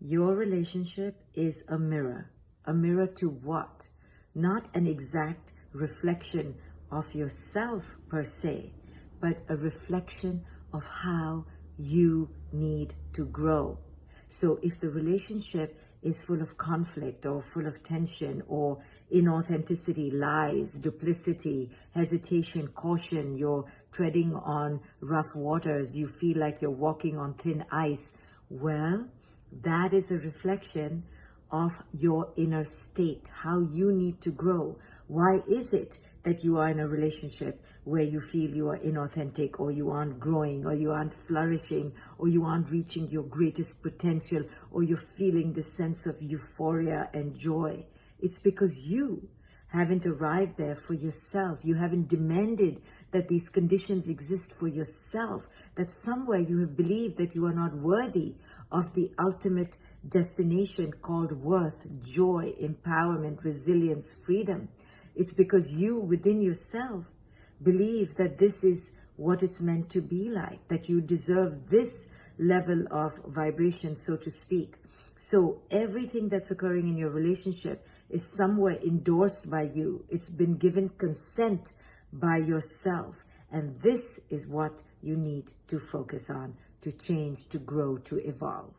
Your relationship is a mirror. A mirror to what? Not an exact reflection of yourself per se, but a reflection of how you need to grow. So if the relationship is full of conflict or full of tension or inauthenticity, lies, duplicity, hesitation, caution, you're treading on rough waters, you feel like you're walking on thin ice, well, that is a reflection of your inner state, how you need to grow. Why is it that you are in a relationship where you feel you are inauthentic, or you aren't growing, or you aren't flourishing, or you aren't reaching your greatest potential, or you're feeling this sense of euphoria and joy? It's because you haven't arrived there for yourself. You haven't demanded that these conditions exist for yourself, that somewhere you have believed that you are not worthy of the ultimate destination called worth, joy, empowerment, resilience, freedom. It's because you within yourself believe that this is what it's meant to be like, that you deserve this level of vibration, so to speak. So everything that's occurring in your relationship is somewhere endorsed by you. It's been given consent by yourself. And this is what you need to focus on, to change, to grow, to evolve.